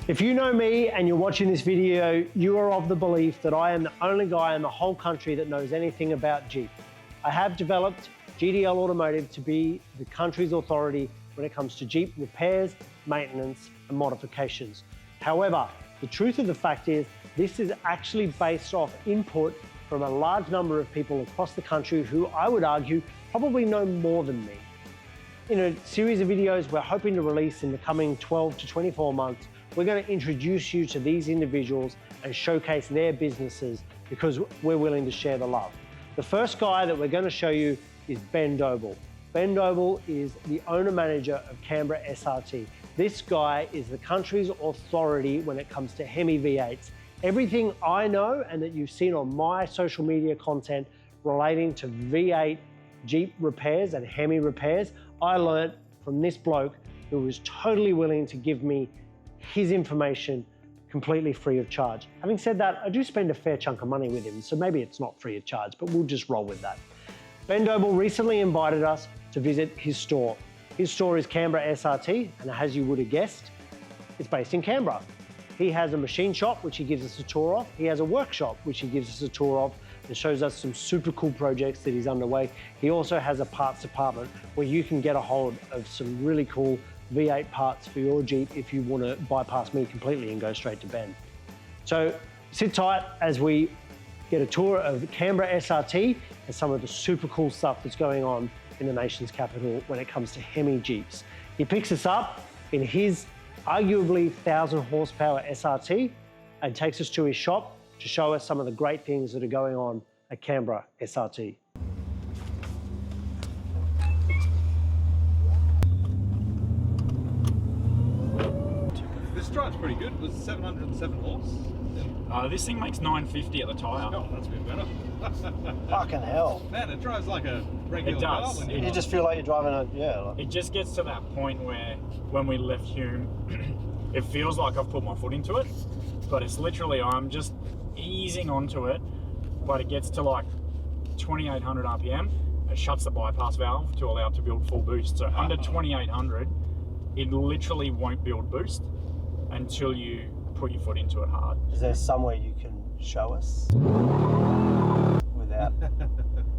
If you know me and you're watching this video, you are of the belief that I am the only guy in the whole country that knows anything about Jeep. I have developed GDL Automotive to be the country's authority when it comes to Jeep repairs, maintenance, and modifications. However, the truth of the fact is, this is actually based off input from a large number of people across the country who I would argue probably know more than me. In a series of videos we're hoping to release in the coming 12 to 24 months, we're going to introduce you to these individuals and showcase their businesses because we're willing to share the love. The first guy that we're going to show you is Ben Doble. Ben Doble is the owner-manager of Canberra SRT. This guy is the country's authority when it comes to HEMI V8s. Everything I know and that you've seen on my social media content relating to V8 Jeep repairs and HEMI repairs, I learned from this bloke who was totally willing to give me his information completely free of charge. Having said that, I do spend a fair chunk of money with him, so maybe it's not free of charge, but we'll just roll with that. Ben Doble recently invited us to visit his store. His store is Canberra SRT, and as you would have guessed, it's based in Canberra. He has a machine shop, which he gives us a tour of. He has a workshop, which he gives us a tour of, and shows us some super cool projects that he's underway. He also has a parts department where you can get a hold of some really cool V8 parts for your Jeep if you want to bypass me completely and go straight to Ben. So sit tight as we get a tour of Canberra SRT and some of the super cool stuff that's going on in the nation's capital when it comes to HEMI Jeeps. He picks us up in his arguably 1,000 horsepower SRT and takes us to his shop to show us some of the great things that are going on at Canberra SRT. This drive's pretty good. It was 707 horse. This thing makes 950 at the tyre. Oh, that's a bit better. Fucking hell. Man, it drives like a regular It does. car. You just feel like you're driving a, It just gets to that point where when we left Hume, it feels like I've put my foot into it, but it's literally, I'm just easing onto it, but it gets to like 2,800 RPM, it shuts the bypass valve to allow it to build full boost. So under 2,800, it literally won't build boost until you put your foot into it hard. Is there somewhere you can show us without?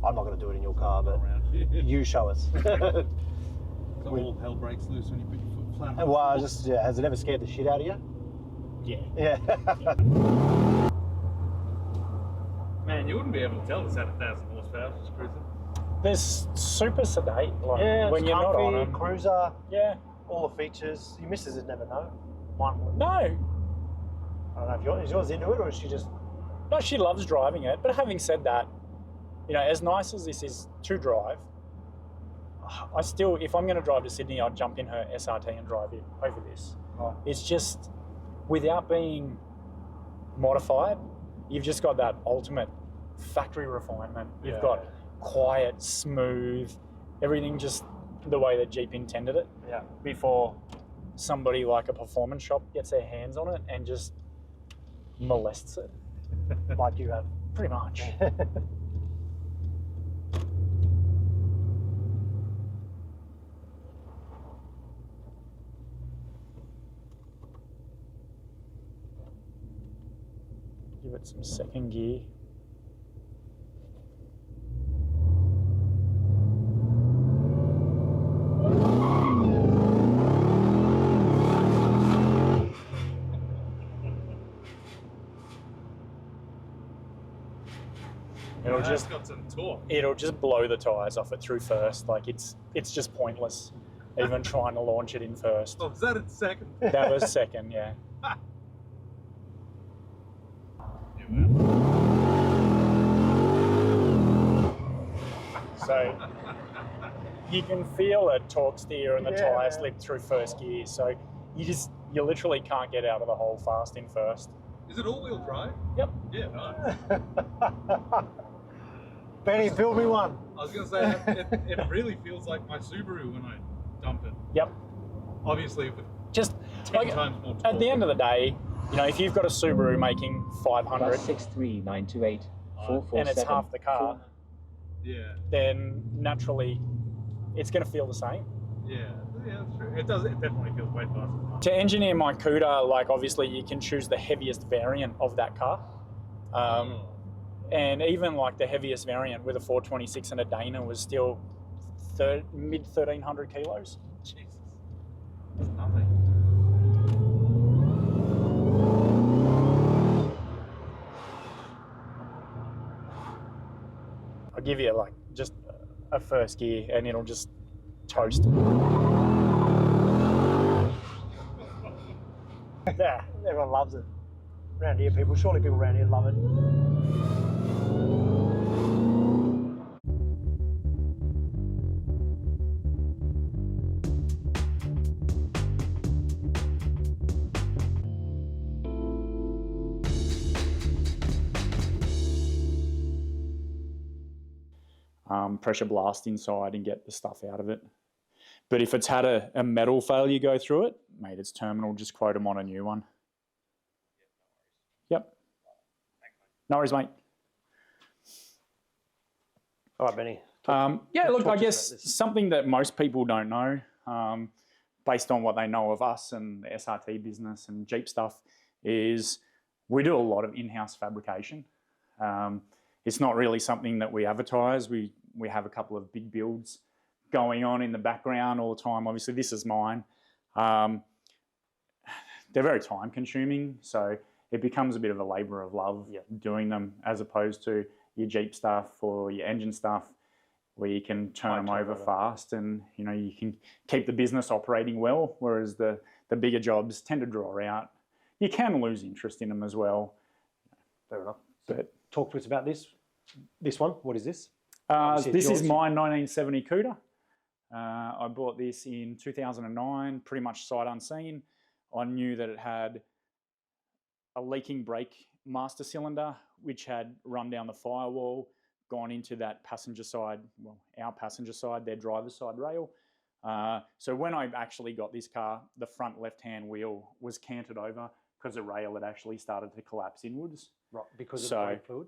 I'm not going to do it in your car, but you show us. So all hell breaks loose when you put your foot flat. Well, just has it ever scared the shit out of you? Yeah. Yeah. Man, you wouldn't be able to tell this had 1,000 horsepower just cruising. There's super sedate, like Yeah, when it's you're comfy, not on them. cruiser, Yeah. all the features. Your missus would never know. Mine would. No, I don't know if is yours into it or is she just? no, she loves driving it. But having said that, you know, as nice as this is to drive, I still, if I'm going to drive to Sydney, I'd jump in her SRT and drive it over this. Right. It's just, without being modified, you've just got that ultimate factory refinement. You've got quiet, smooth, everything just the way that Jeep intended it. Yeah. Before somebody like a performance shop gets their hands on it and just molests it. Like you have. Pretty much. Give it some second gear. It's got some torque. It'll just blow the tyres off it through first. Like it's just pointless even trying to launch it in first. Oh, is that in second? That was second, yeah. So you can feel a torque steer and the tyre slip through first gear. So you literally can't get out of the hole fast in first. Is it all-wheel drive? Yep. Yeah, nice. Benny, build me one. I was going to say, it really feels like my Subaru when I dump it. Yep. Obviously, with Just 10 like, times more torque. at the end of the day, you know, if you've got a Subaru making 500 +63928 and it's half the car, Yeah. then naturally it's going to feel the same. Yeah. Yeah, that's true. It does. It definitely feels way faster than mine. To engineer my CUDA, like obviously you can choose the heaviest variant of that car. And even like the heaviest variant with a 426 and a Dana was still mid 1,300 kilos. Jesus, that's nothing. I'll give you like just a first gear and it'll just toast. Yeah, everyone loves it. Around here, surely people around here love it. Pressure blast inside and get the stuff out of it. But if it's had a metal failure go through it, mate, it's terminal. Just quote them on a new one. Yep. No worries, mate. All right, Benny. Yeah, look, I guess something that most people don't know, based on what they know of us and the SRT business and Jeep stuff, is we do a lot of in-house fabrication. It's not really something that we advertise. We have a couple of big builds going on in the background all the time. Obviously, this is mine. They're very time consuming, so it becomes a bit of a labour of love doing them, as opposed to your Jeep stuff or your engine stuff where you can turn them over fast and you can keep the business operating well, whereas the bigger jobs tend to draw out. You can lose interest in them as well. Fair enough. But talk to us about this one. What is this? This is my 1970 CUDA. I bought this in 2009, pretty much sight unseen. I knew that it had a leaking brake master cylinder, which had run down the firewall, gone into that passenger side, well, our passenger side, their driver's side rail. So when I actually got this car, the front left-hand wheel was canted over because the rail had actually started to collapse inwards. Right, because of the brake fluid?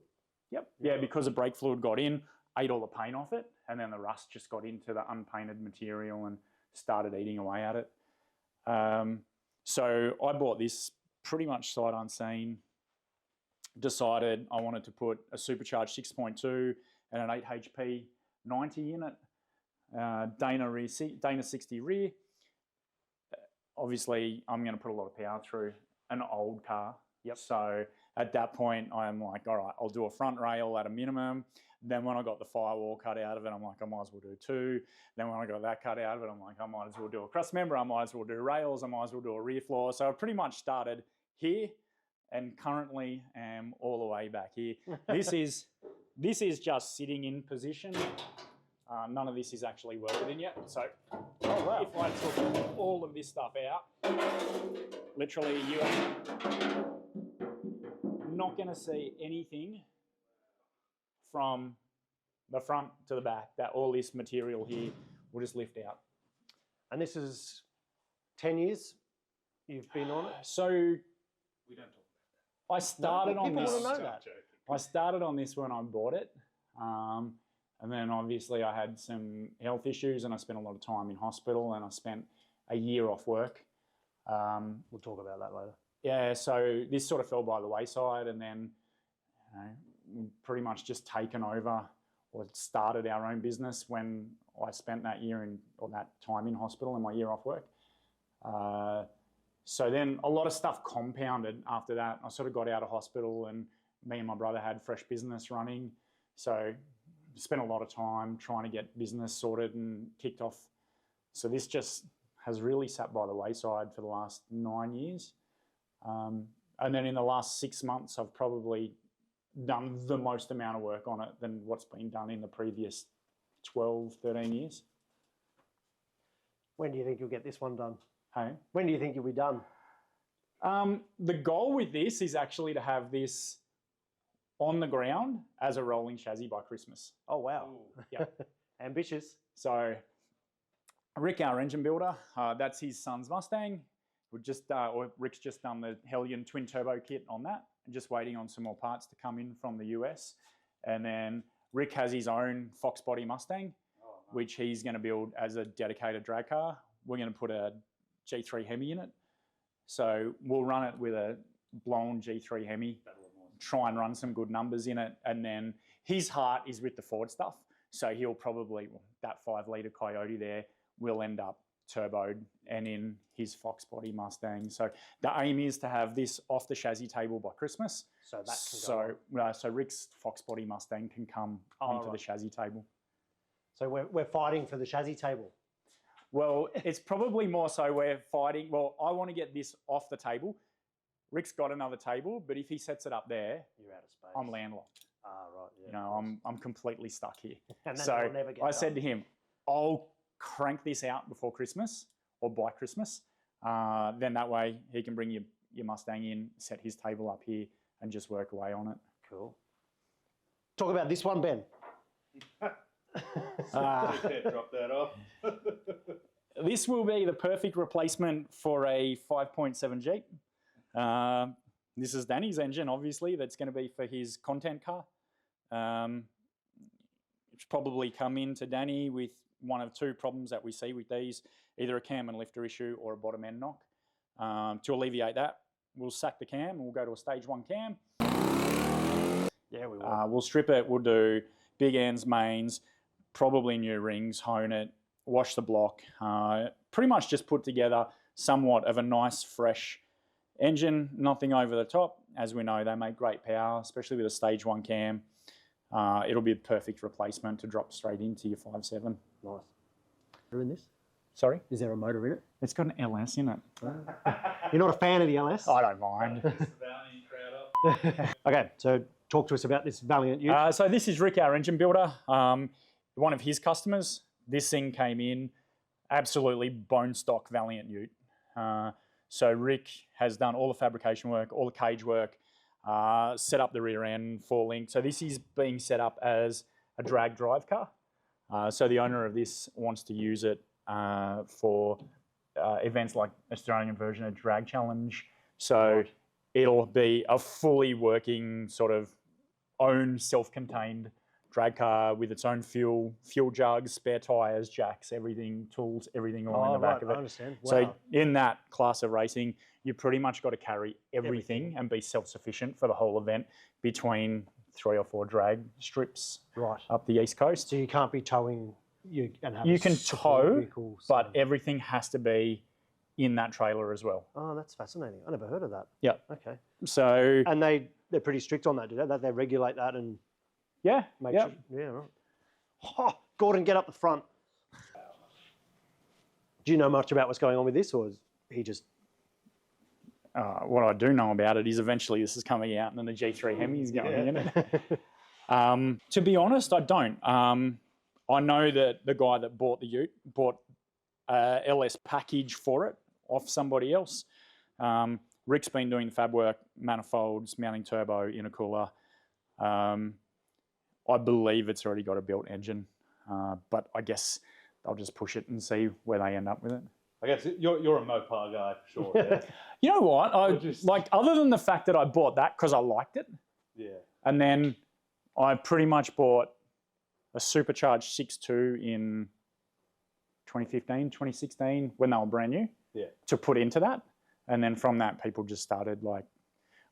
Yep. Yeah, because the brake fluid got in, ate all the paint off it, and then the rust just got into the unpainted material and started eating away at it. So I bought this pretty much sight unseen, decided I wanted to put a supercharged 6.2 and an 8 HP 90 in it, Dana 60 rear. Obviously, I'm going to put a lot of power through an old car. Yep. So at that point, I'm like, all right, I'll do a front rail at a minimum. Then when I got the firewall cut out of it, I'm like, I might as well do two. Then when I got that cut out of it, I'm like, I might as well do a cross member. I might as well do rails. I might as well do a rear floor. So I pretty much started here and currently am all the way back here. This is just sitting in position. None of this is actually welded in yet. So if I took all of this stuff out, literally you are not going to see anything from the front to the back. That all this material here will just lift out. And this is 10 years you've been on it? So We don't talk about that. I started on this. People want to know that. I started on this when I bought it. And then obviously I had some health issues and I spent a lot of time in hospital and I spent a year off work. We'll talk about that later. Yeah, so this sort of fell by the wayside and then pretty much just taken over or started our own business when I spent that that time in hospital and my year off work. So then a lot of stuff compounded after that. I sort of got out of hospital and me and my brother had fresh business running. So spent a lot of time trying to get business sorted and kicked off. So this just has really sat by the wayside for the last 9 years. And then in the last 6 months, I've probably done the most amount of work on it than what's been done in the previous 12, 13 years. When do you think you'll get this one done? Hey? When do you think you'll be done? The goal with this is actually to have this on the ground as a rolling chassis by Christmas. Oh, wow. Yeah. Ambitious. So Rick, our engine builder, that's his son's Mustang. Rick's just done the Herculean twin turbo kit on that and just waiting on some more parts to come in from the US. And then Rick has his own Fox body Mustang, which he's going to build as a dedicated drag car we're going to put a G3 HEMI in it. So we'll run it with a blown G3 HEMI, try and run some good numbers in it. And then his heart is with the Ford stuff. So he'll probably, that 5 litre Coyote there will end up turboed and in his Fox body Mustang. So the aim is to have this off the chassis table by Christmas. So that can go so Rick's Fox body Mustang can come onto the chassis table. So we're fighting for the chassis table. Well, it's probably more so we're fighting. Well, I want to get this off the table. Rick's got another table, but if he sets it up there, you're out of space. I'm landlocked. Ah, right. Yeah, you know, I'm completely stuck here. And so never get I done. said to him, I'll crank this out before Christmas or by Christmas. Then that way he can bring your Mustang in, set his table up here, and just work away on it. Cool. Talk about this one, Ben. Drop that off. This will be the perfect replacement for a 5.7 Jeep. This is Danny's engine, obviously, that's going to be for his content car. It's probably come into Danny with one of 2 problems that we see with these, either a cam and lifter issue or a bottom end knock. To alleviate that, we'll sack the cam, we'll go to a stage 1 cam. Yeah, we will. We'll strip it, we'll do big ends, mains, probably new rings, hone it, wash the block, pretty much just put together somewhat of a nice, fresh engine, nothing over the top. As we know, they make great power, especially with a stage 1 cam. It'll be a perfect replacement to drop straight into your 5.7. Nice. Motor in this? Sorry? Is there a motor in it? It's got an LS in it. You're not a fan of the LS? I don't mind. Okay, so talk to us about this Valiant ute. So this is Rick, our engine builder. One of his customers. This thing came in absolutely bone stock Valiant ute. So Rick has done all the fabrication work, all the cage work, set up the rear end, 4-link. So this is being set up as a drag drive car. So the owner of this wants to use it for events like Australian version of Drag Challenge. So it'll be a fully working sort of own self-contained drag car with its own fuel jugs, spare tyres, jacks, everything, tools, everything all in the back of it. I understand. Wow. So in that class of racing, you pretty much got to carry everything and be self-sufficient for the whole event between 3 or 4 drag strips up the East Coast. So you can't be towing you can tow, but everything has to be in that trailer as well. Oh, that's fascinating. I never heard of that. Yeah. Okay. So and they're pretty strict on that, do they? They regulate that and make sure. Yeah, right. Oh, Gordon, get up the front. Do you know much about what's going on with this, or is he just? What I do know about it is eventually this is coming out and then the G3 HEMI is going in it. To be honest, I don't. I know that the guy that bought the ute bought a LS package for it off somebody else. Rick's been doing the fab work, manifolds, mounting turbo, intercooler. I believe it's already got a built engine, but I guess they'll just push it and see where they end up with it. I guess you're a Mopar guy for sure. Yeah. You know what? Other than the fact that I bought that because I liked it. Yeah. And then I pretty much bought a supercharged 6.2 in 2015, 2016 when they were brand new to put into that. And then from that, people just started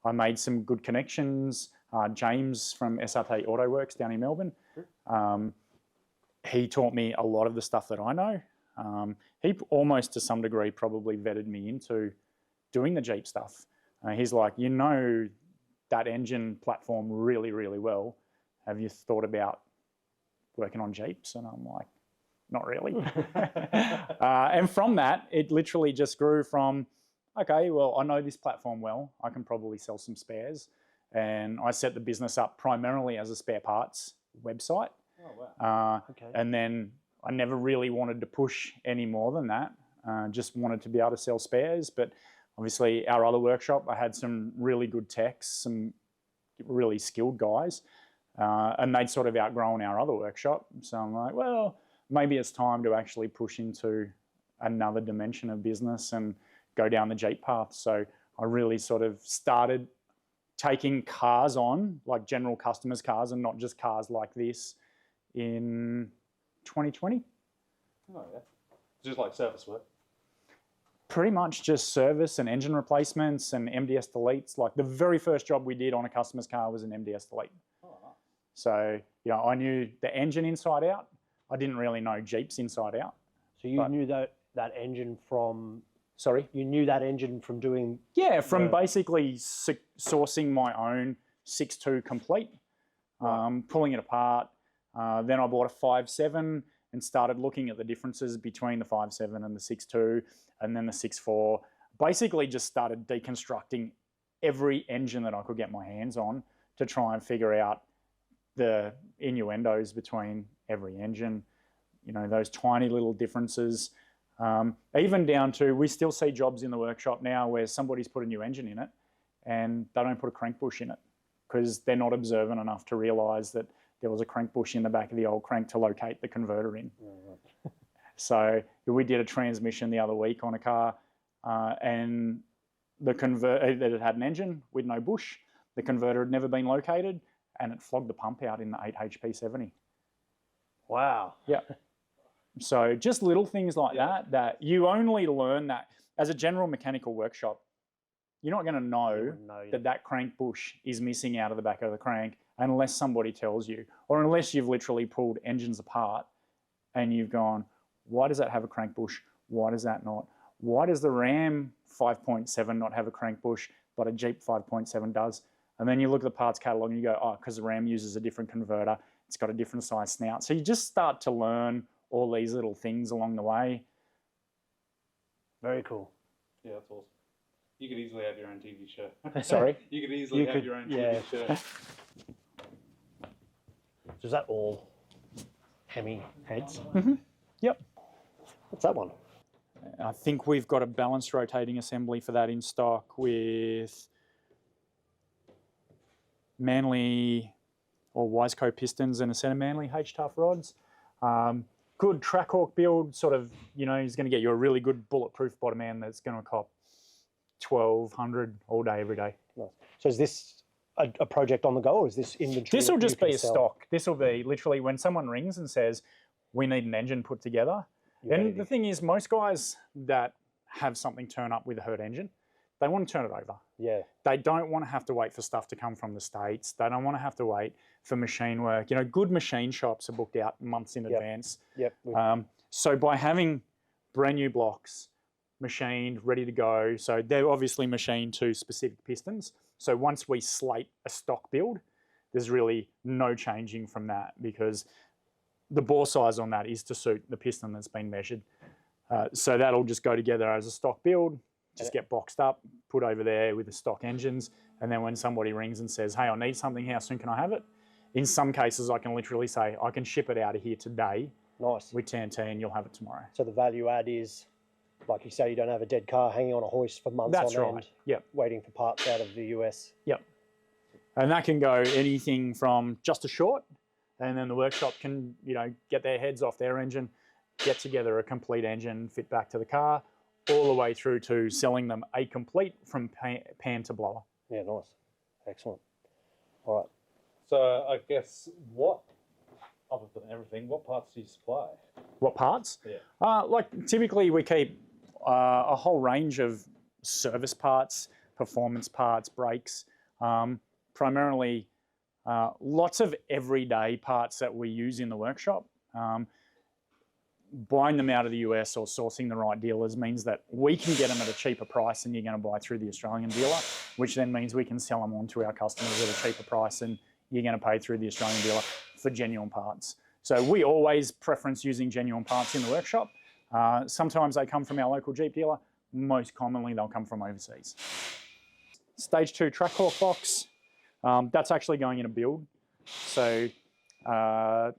I made some good connections. James from SRT Auto Works down in Melbourne, he taught me a lot of the stuff that I know. He almost to some degree probably vetted me into doing the Jeep stuff. He's like, you know that engine platform really, really well. Have you thought about working on Jeeps? And I'm like, not really. And from that, it literally just grew from, okay, well, I know this platform well. I can probably sell some spares. And I set the business up primarily as a spare parts website. Oh, wow. Okay. And then I never really wanted to push any more than that. Just wanted to be able to sell spares. But obviously our other workshop, I had some really good techs, some really skilled guys. And they'd sort of outgrown our other workshop. So I'm like, well, maybe it's time to actually push into another dimension of business and go down the Jeep path. So I really sort of started taking cars on, like general customers' cars and not just cars like this in 2020. Oh, yeah. Just like service work? pretty much just service and engine replacements and MDS deletes. Like the very first job we did on a customer's car was an MDS delete. So, you know, I knew the engine inside out. I didn't really know Jeeps inside out. So you knew that engine from... Sorry? You knew that engine from doing... Yeah, from basically sourcing my own 6.2 complete, pulling it apart. Then I bought a 5.7 and started looking at the differences between the 5.7 and the 6.2 and then the 6.4. Basically just started deconstructing every engine that I could get my hands on to try and figure out the innuendos between every engine, you know, those tiny little differences. Even down to, we still see jobs in the workshop now where somebody's put a new engine in it and they don't put a crank bush in it because they're not observant enough to realise that there was a crank bush in the back of the old crank to locate the converter in. So we did a transmission the other week on a car and the converter that it had an engine with no bush. The converter had never been located and it flogged the pump out in the 8 HP 70. Wow. Yeah. So just little things like that you only learn that as a general mechanical workshop, you're not going to know that crank bush is missing out of the back of the crank unless somebody tells you, or unless you've literally pulled engines apart and you've gone, why does that have a crank bush? Why does that not? Why does the Ram 5.7 not have a crank bush, but a Jeep 5.7 does? And then you look at the parts catalog and you go, oh, because the Ram uses a different converter. It's got a different size snout. So you just start to learn all these little things along the way. Very cool. Yeah, that's awesome. You could easily have your own TV show. Sorry? You could easily have your own TV show. So is that all HEMI heads? Mm-hmm. Yep. What's that one? I think we've got a balanced rotating assembly for that in stock with Manly or Wiseco pistons and a set of Manly H-Tough rods. Good Trackhawk build, sort of, you know, he's going to get you a really good bulletproof bottom end that's going to cop 1,200 all day, every day. Nice. So is this a project on the go, or is this inventory? This will just be a stock. This will be literally when someone rings and says, we need an engine put together. And the thing is, most guys that have something turn up with a hurt engine, they want to turn it over. Yeah. They don't want to have to wait for stuff to come from the States. They don't want to have to wait for machine work. You know, good machine shops are booked out months in advance. Yep. So by having brand new blocks, machined, ready to go, so they're obviously machined to specific pistons. So once we slate a stock build, there's really no changing from that because the bore size on that is to suit the piston that's been measured. So that'll just go together as a stock build, just get boxed up, put over there with the stock engines, and then when somebody rings and says, hey, I need something, how soon can I have it? In some cases, I can literally say, I can ship it out of here today. Nice. With TNT and you'll have it tomorrow. So the value add is, like you say, you don't have a dead car hanging on a hoist for months on end. Yep. Waiting for parts out of the US. Yep. And that can go anything from just a short, and then the workshop can, you know, get their heads off their engine, get together a complete engine, fit back to the car, all the way through to selling them a complete from pan to blower. Yeah, nice. Excellent. All right. So I guess other than everything, what parts do you supply? What parts? Yeah. Like typically we keep a whole range of service parts, performance parts, brakes, primarily lots of everyday parts that we use in the workshop. Buying them out of the US or sourcing the right dealers means that we can get them at a cheaper price than you're going to buy through the Australian dealer, which then means we can sell them on to our customers at a cheaper price than you're going to pay through the Australian dealer for genuine parts. So we always preference using genuine parts in the workshop. Sometimes they come from our local Jeep dealer. Most commonly, they'll come from overseas. Stage 2 Trackhawk box. That's actually going in a build. So I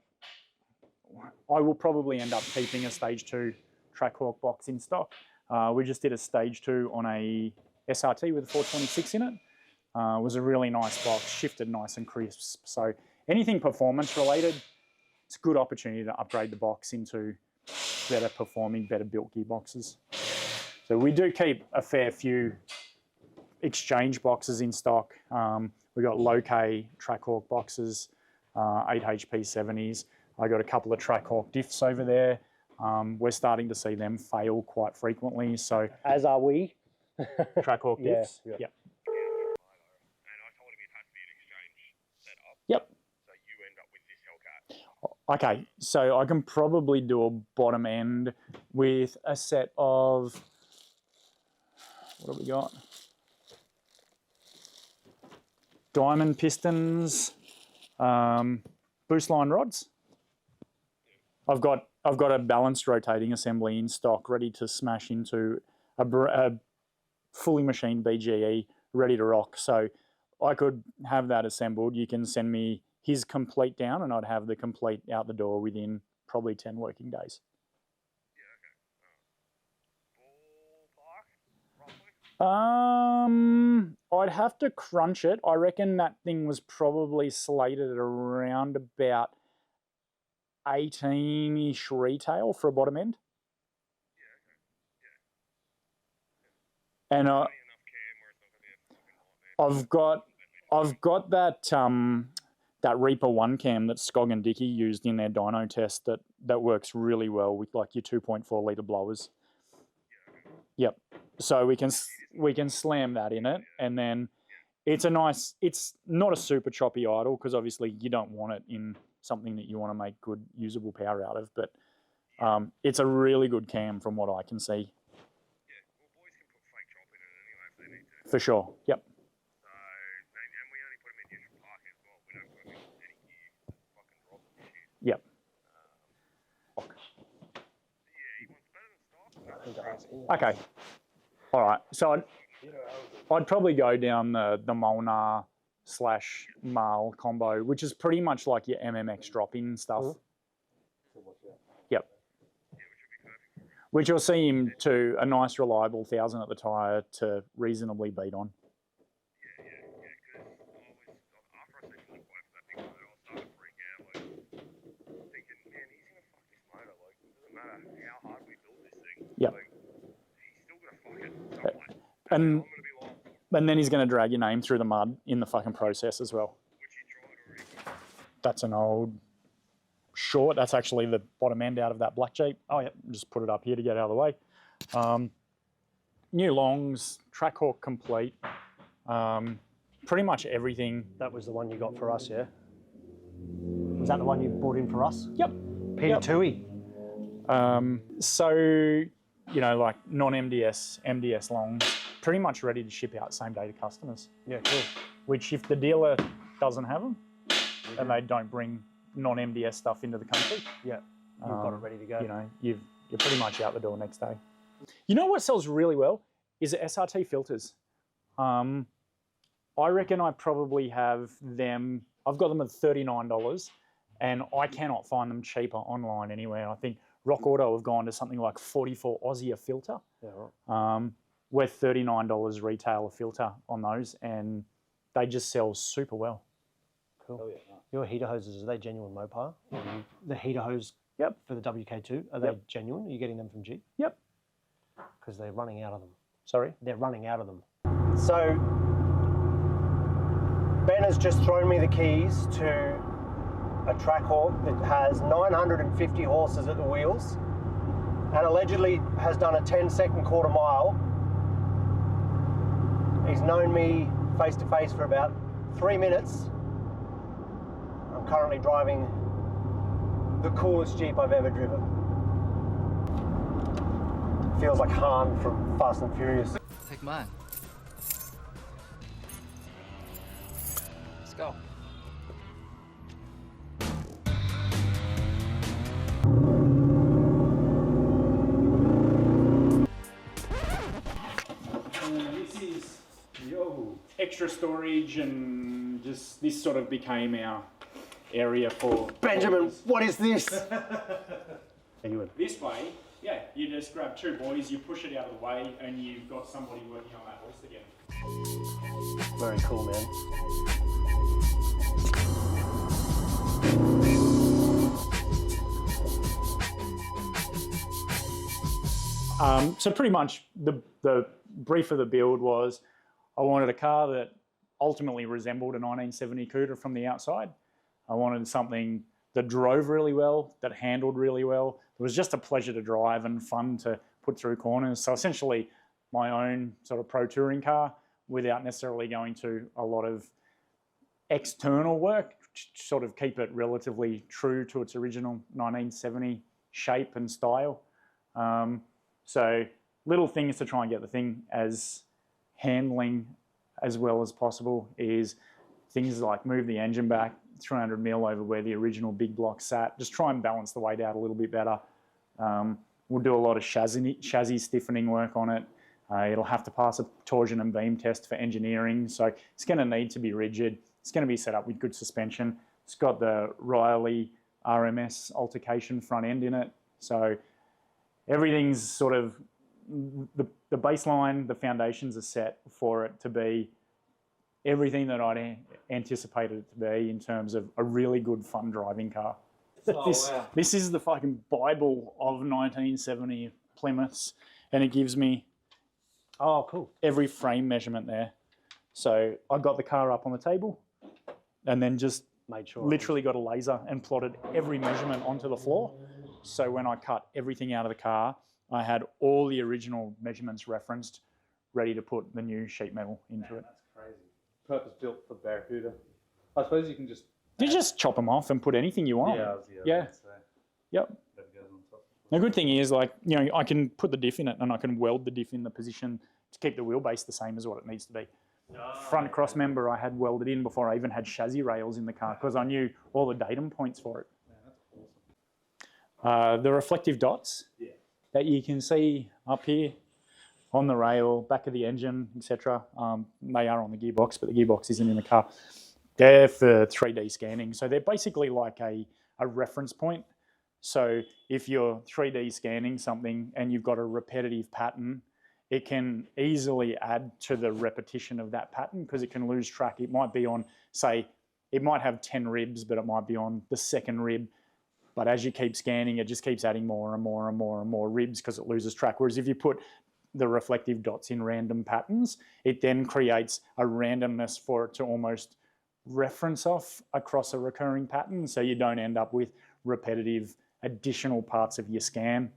will probably end up keeping a Stage 2 Trackhawk box in stock. We just did a Stage 2 on a SRT with a 426 in it. It was a really nice box, shifted nice and crisp. So anything performance related, it's a good opportunity to upgrade the box into better performing, better built gearboxes. So we do keep a fair few exchange boxes in stock. We've got low-K Trackhawk boxes, 8 HP 70s. I got a couple of Trackhawk diffs over there. We're starting to see them fail quite frequently. So As are we. Trackhawk Yeah, diffs. yeah. Yep. And I told him it has to be an exchange setup. Yep. So you end up with this Hellcat. Okay, so I can probably do a bottom end with a set of, what have we got? Diamond pistons, boost line rods. I've got a balanced rotating assembly in stock, ready to smash into a fully machined BGE, ready to rock. So I could have that assembled. You can send me his complete down, and I'd have the complete out the door within probably 10 working days. I'd have to crunch it. I reckon that thing was probably slated at around about 18-ish retail for a bottom end. And I've got that that Reaper 1 cam that Scog and Dicky used in their dyno test that works really well with like your 2.4 litre blowers. Yep. So we can slam that in it, and then it's not a super choppy idle, because obviously you don't want it in something that you want to make good usable power out of, but it's a really good cam from what I can see. Yeah, well, boys can put fake chop in it anyway if they need to. For sure. Yep. So, and we only put them in neutral parking as well. We don't put them in any gear. Fucking drop them shit. Yep. Yeah, he wants better than stock. Okay. All right. So I'd probably go down the Molnar / Marl combo, which is pretty much like your MMX drop-in stuff. Yep. Which you'll see him to a nice reliable 1,000 at the tyre to reasonably beat on. Yeah, because after I seen him quote for that big motor, I started to freak out, like, thinking, man, he's going to fuck this motor, like, it doesn't matter how hard we build this thing. Yep. Like, he's still going to fuck it some way. And I'm going to be liable. And then he's going to drag your name through the mud in the fucking process as well. Which he tried already. That's an old short. That's actually the bottom end out of that black Jeep. Oh, yeah. Just put it up here to get out of the way. New longs, Trackhawk complete. Pretty much everything. That was the one you got for us, yeah? Was that the one you brought in for us? Yep. Peter Yep. Toohey. So, you know, like non-MDS, MDS longs, pretty much ready to ship out same day to customers. Yeah, cool. Which if the dealer doesn't have them, and they don't bring non-MDS stuff into the country, Yeah, you've got it ready to go. you know, you're pretty much out the door next day. You know what sells really well is the SRT filters. I reckon I probably have them. I've got them at $39, and I cannot find them cheaper online anywhere. I think Rock Auto have gone to something like 44 Aussie a filter. Yeah, right. We're $39 retail a filter on those, and they just sell super well. Cool. Oh, yeah. Your heater hoses, are they genuine Mopar? The heater hose Yep. for the WK2, are they genuine? Are you getting them from Jeep? Yep. Because they're running out of them. Sorry? They're running out of them. So, Ben has just thrown me the keys to a Trackhawk that has 950 horses at the wheels and allegedly has done a 10-second quarter mile. He's known me face to face for about 3 minutes. I'm currently driving the coolest Jeep I've ever driven. Feels like Han from Fast and Furious. Take mine. Let's go. This is extra storage, and just this sort of became our area for Benjamin, what is this? This way, yeah, you just grab two boys, you push it out of the way, and you've got somebody working on that hoist again. Very cool, man. So pretty much the brief of the build was I wanted a car that ultimately resembled a 1970 Cuda from the outside. I wanted something that drove really well, that handled really well. It was just a pleasure to drive and fun to put through corners. So essentially my own sort of pro touring car without necessarily going to a lot of external work, sort of keep it relatively true to its original 1970 shape and style. So little things to try and get the thing as handling as well as possible is things like move the engine back 300 mil over where the original big block sat. Just try and balance the weight out a little bit better. We'll do a lot of chassis stiffening work on it. It'll have to pass a torsion and beam test for engineering. So it's going to need to be rigid. It's going to be set up with good suspension. It's got the Riley RMS altercation front end in it. So everything's sort of, the baseline, the foundations are set for it to be everything that I'd anticipated it to be in terms of a really good, fun driving car. Wow. This is the fucking Bible of 1970 Plymouths, and it gives me cool. every frame measurement there. So I got the car up on the table and then just Made sure. literally got a laser and plotted every measurement onto the floor. So when I cut everything out of the car, I had all the original measurements referenced, ready to put the new sheet metal into it. That's crazy. Purpose built for Barracuda. I suppose you can just. You just chop them off and put anything you want. Yeah. Yep. That goes on top. The good thing is, like, you know, I can put the diff in it and I can weld the diff in the position to keep the wheelbase the same as what it neast to be. Front cross member I had welded in before I even had chassis rails in the car because I knew all the datum points for it. Man, that's awesome. The reflective dots that you can see up here on the rail, back of the engine, etc. They are on the gearbox, but the gearbox isn't in the car. They're for 3D scanning. So they're basically like a reference point. So if you're 3D scanning something and you've got a repetitive pattern, it can easily add to the repetition of that pattern because it can lose track. It might be on, say, it might have 10 ribs, but it might be on the second rib. But as you keep scanning, it just keeps adding more and more and more and more ribs because it loses track. Whereas if you put the reflective dots in random patterns, it then creates a randomness for it to almost reference off across a recurring pattern. So you don't end up with repetitive additional parts of your scan.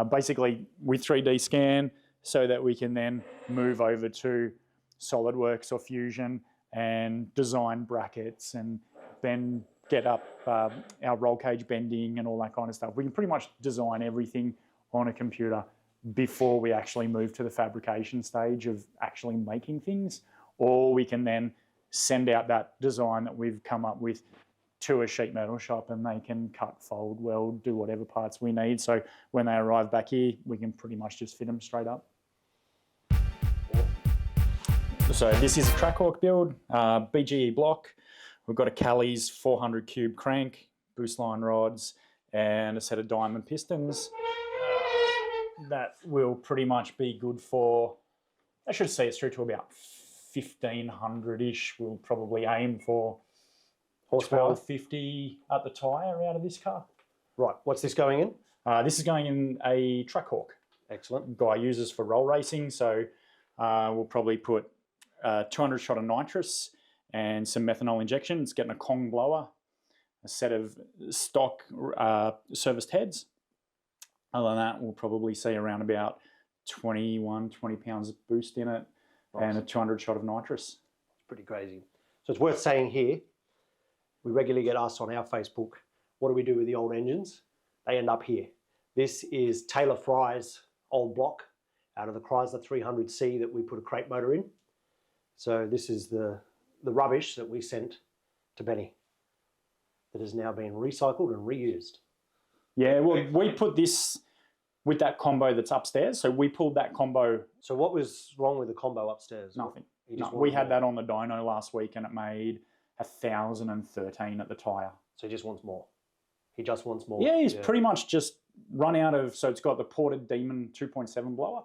Basically, we 3D scan so that we can then move over to SolidWorks or Fusion and design brackets and then get up our roll cage bending and all that kind of stuff. We can pretty much design everything on a computer before we actually move to the fabrication stage of actually making things, or we can then send out that design that we've come up with to a sheet metal shop and they can cut, fold, weld, do whatever parts we need. So when they arrive back here, we can pretty much just fit them straight up. So this is a Trackhawk build, BGE block. We've got a Callie's 400 cube crank, boost line rods, and a set of diamond pistons. That will pretty much be good for, I should see it's through to about 1500-ish. We'll probably aim for Horsepower? 1250 at the tyre out of this car. Right. What's this going in? This is going in a Trackhawk. Excellent. Guy uses for roll racing, so we'll probably put 200 shot of nitrous and some methanol injection. It's getting a Kong blower, a set of stock serviced heads. Other than that, we'll probably see around about 20 pounds of boost in it. Nice. And a 200 shot of nitrous. It's pretty crazy. So it's worth saying here, we regularly get asked on our Facebook, what do we do with the old engines? They end up here. This is Taylor Fry's old block out of the Chrysler 300C that we put a crate motor in. So this is the rubbish that we sent to Benny that has now been recycled and reused. Yeah, well, we put this with that combo that's upstairs. So we pulled that combo. So what was wrong with the combo upstairs? Nothing. No, we had that on the dyno last week and it made 1,013 at the tyre. So he just wants more. He just wants more. Yeah, he's pretty much just run out of, so it's got the ported Demon 2.7 blower.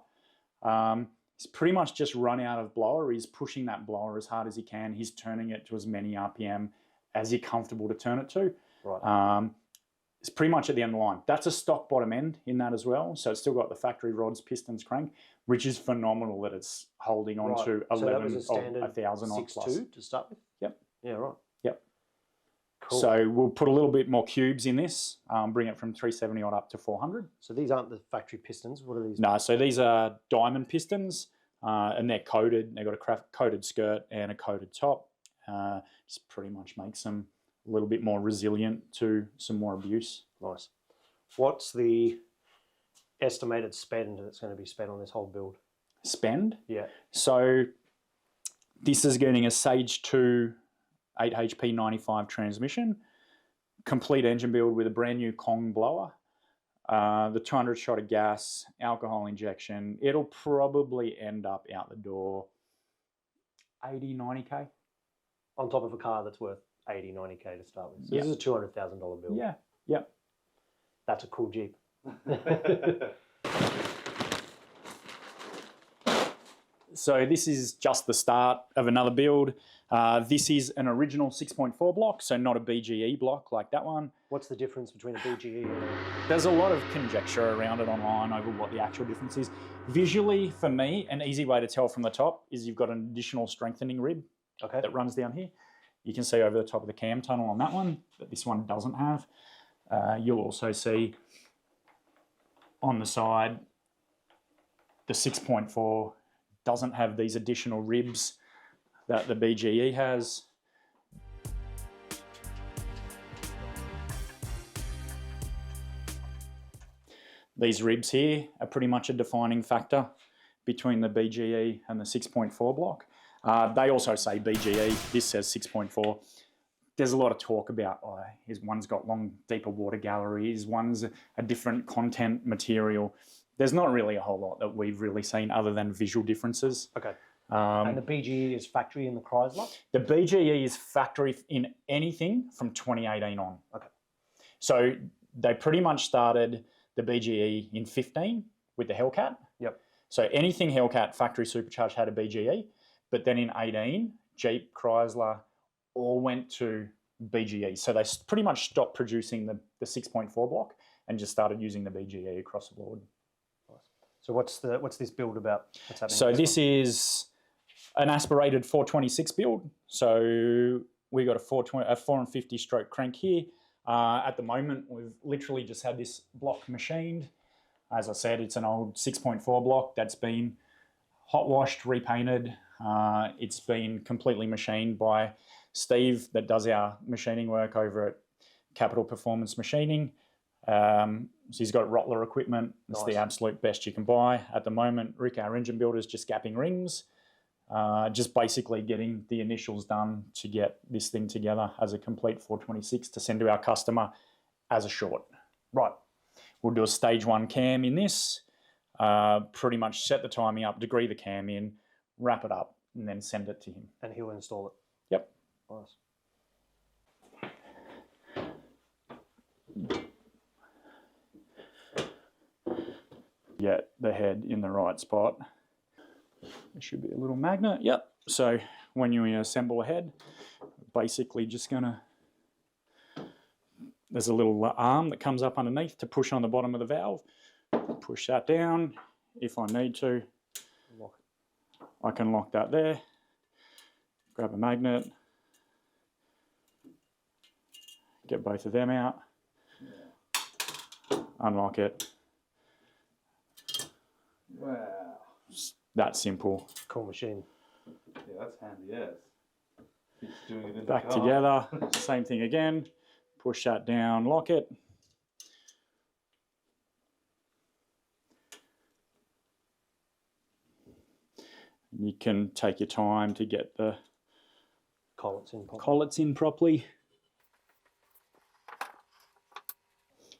He's pretty much just run out of blower. He's pushing that blower as hard as he can. He's turning it to as many RPM as you're comfortable to turn it to. Right. It's pretty much at the end of the line. That's a stock bottom end in that as well. So it's still got the factory rods, pistons, crank, which is phenomenal that it's holding on to 11 so that was a standard 1,000 odd plus. 6.2 to start with? Yep. Yeah, right. Yep. Cool. So we'll put a little bit more cubes in this, bring it from 370 odd up to 400. So these aren't the factory pistons. What are these? No, so these are diamond pistons, and they're coated. They've got a coated skirt and a coated top. Just pretty much makes them a little bit more resilient to some more abuse. Nice. What's the estimated spend that's going to be spent on this whole build? Spend? Yeah. So this is getting a Sage 2 8 HP 95 transmission, complete engine build with a brand new Kong blower, the 200 shot of gas, alcohol injection. It'll probably end up out the door 80, 90K. On top of a car that's worth 80, 90K to start with. So Yeah. this is a $200,000 build. Yeah, yeah. That's a cool Jeep. So this is just the start of another build. This is an original 6.4 block, so not a BGE block like that one. What's the difference between a BGE and a... There's a lot of conjecture around it online over what the actual difference is. Visually, for me, an easy way to tell from the top is you've got an additional strengthening rib that runs down here. You can see over the top of the cam tunnel on that one, that this one doesn't have. You'll also see on the side, the 6.4 doesn't have these additional ribs that the BGE has. These ribs here are pretty much a defining factor between the BGE and the 6.4 block. They also say BGE, this says 6.4. There's a lot of talk about, one's got long, deeper water galleries, one's a different content material. There's not really a whole lot that we've really seen other than visual differences. Okay. And the BGE is factory in the Chrysler? The BGE is factory in anything from 2018 on. Okay. So they pretty much started the BGE in 15 with the Hellcat. Yep. So anything Hellcat factory supercharged had a BGE, but then in 18, Jeep, Chrysler all went to BGE. So they pretty much stopped producing the 6.4 block and just started using the BGE across the board. So what's this build about? What's happening? So this is an aspirated 426 build. So we got a 450 stroke crank here. At the moment, we've literally just had this block machined. As I said, it's an old 6.4 block that's been hot washed, repainted. It's been completely machined by Steve that does our machining work over at Capital Performance Machining. So he's got Rottler equipment. It's the absolute best you can buy. At the moment, Rick, our engine builder, is just gapping rings. Just basically getting the initials done to get this thing together as a complete 426 to send to our customer as a short. Right. We'll do a stage 1 cam in this, pretty much set the timing up, degree the cam in, wrap it up, and then send it to him. And he'll install it. Yep. Nice. Get the head in the right spot. There should be a little magnet. Yep. So when you assemble a head, basically just gonna, there's a little arm that comes up underneath to push on the bottom of the valve. Push that down. If I need to, I can lock that there. Grab a magnet. Get both of them out. Unlock it. Wow. That simple. Cool machine. Yeah, that's handy as. Keeps doing it in Back the car. together. Same thing again. Push that down, lock it. You can take your time to get the collets in properly.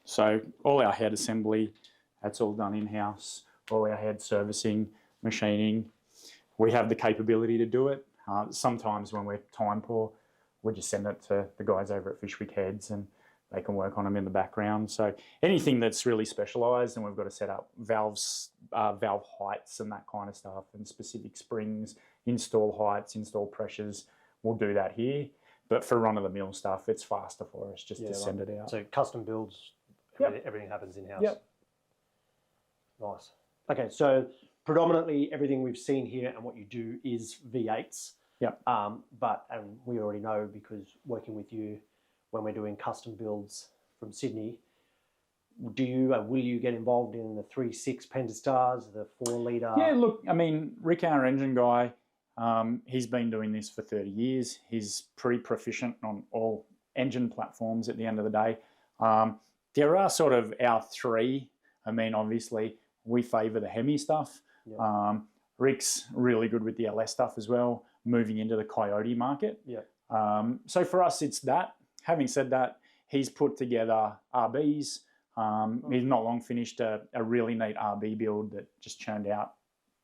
So all our head assembly, that's all done in-house. All our head servicing, machining. We have the capability to do it. Sometimes when we're time poor, we just send it to the guys over at Fishwick Heads and they can work on them in the background. So anything that's really specialised, and we've got to set up valves, valve heights and that kind of stuff, and specific springs, install heights, install pressures, we'll do that here. But for run-of-the-mill stuff, it's faster for us just to send it out. So custom builds, everything happens in-house. Yep. Nice. Okay, so predominantly everything we've seen here and what you do is V8s. Yep. But we already know, because working with you, when we're doing custom builds from Sydney. Will you get involved in the 3.6 Pentastars, the 4-litre? Yeah, look, I mean, Rick, our engine guy, he's been doing this for 30 years. He's pretty proficient on all engine platforms at the end of the day. There are sort of our three. I mean, obviously, we favour the HEMI stuff. Yeah. Rick's really good with the LS stuff as well, moving into the Coyote market. Yeah. So for us, it's that. Having said that, he's put together RBs. He's not long finished a really neat RB build that just churned out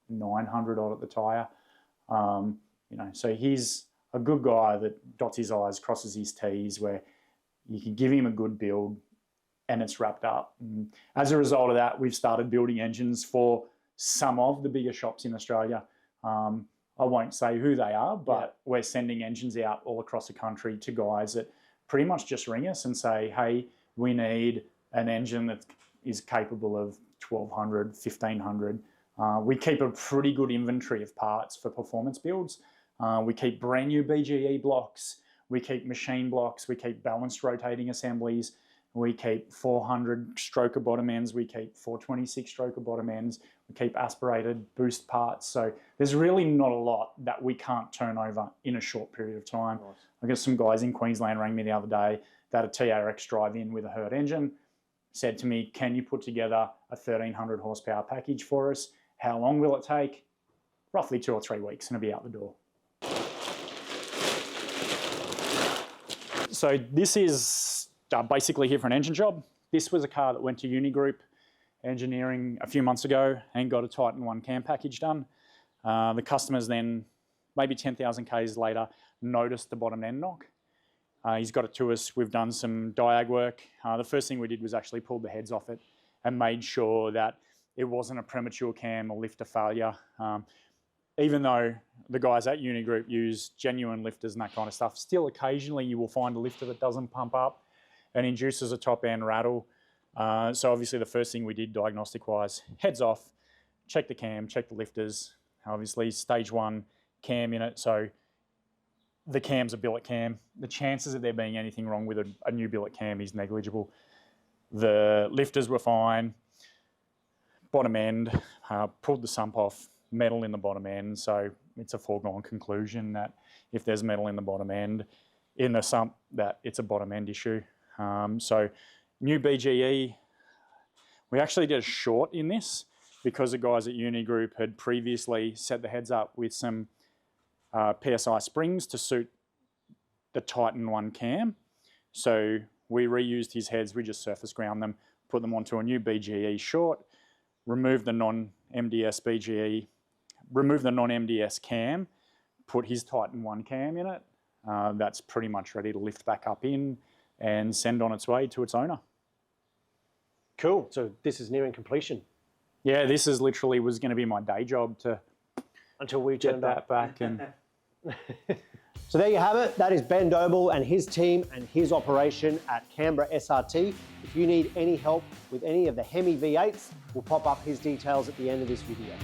900 odd at the tyre. So he's a good guy that dots his I's, crosses his T's, where you can give him a good build and it's wrapped up. And as a result of that, we've started building engines for some of the bigger shops in Australia. I won't say who they are, but we're sending engines out all across the country to guys that pretty much just ring us and say, hey, we need an engine that is capable of 1,200, 1,500. We keep a pretty good inventory of parts for performance builds. We keep brand new BGE blocks. We keep machine blocks. We keep balanced rotating assemblies. We keep 400 stroker bottom ends. We keep 426 stroker bottom ends. We keep aspirated boost parts. So there's really not a lot that we can't turn over in a short period of time. Nice. I guess some guys in Queensland rang me the other day that a TRX drive-in with a Hurt engine, said to me, can you put together a 1,300 horsepower package for us? How long will it take? Roughly 2 or 3 weeks and it'll be out the door. So this is basically here for an engine job. This was a car that went to Uni Group Engineering a few months ago and got a Titan 1 cam package done. The customers then, maybe 10,000 Ks later, noticed the bottom end knock. He's got it to us. We've done some diag work. The first thing we did was actually pull the heads off it and made sure that it wasn't a premature cam or lifter failure. Even though the guys at Uni Group use genuine lifters and that kind of stuff, still occasionally you will find a lifter that doesn't pump up and induces a top end rattle. So obviously the first thing we did diagnostic-wise, heads off, check the cam, check the lifters. Obviously stage 1 cam in it, so the cam's a billet cam. The chances of there being anything wrong with a new billet cam is negligible. The lifters were fine. Bottom end, pulled the sump off, metal in the bottom end, so it's a foregone conclusion that if there's metal in the bottom end, in the sump, that it's a bottom end issue. So new BGE, we actually did a short in this because the guys at Uni Group had previously set the heads up with some PSI springs to suit the Titan 1 cam. So we reused his heads, we just surface ground them, put them onto a new BGE short, remove the non-MDS BGE, remove the non-MDS cam, put his Titan 1 cam in it. That's pretty much ready to lift back up in and send on its way to its owner. Cool. So this is nearing completion. Yeah, this is literally was going to be my day job to until we get turned that up. back. And So there you have it. That is Ben Doble and his team and his operation at Canberra SRT. If you need any help with any of the HEMI V8s, we'll pop up his details at the end of this video.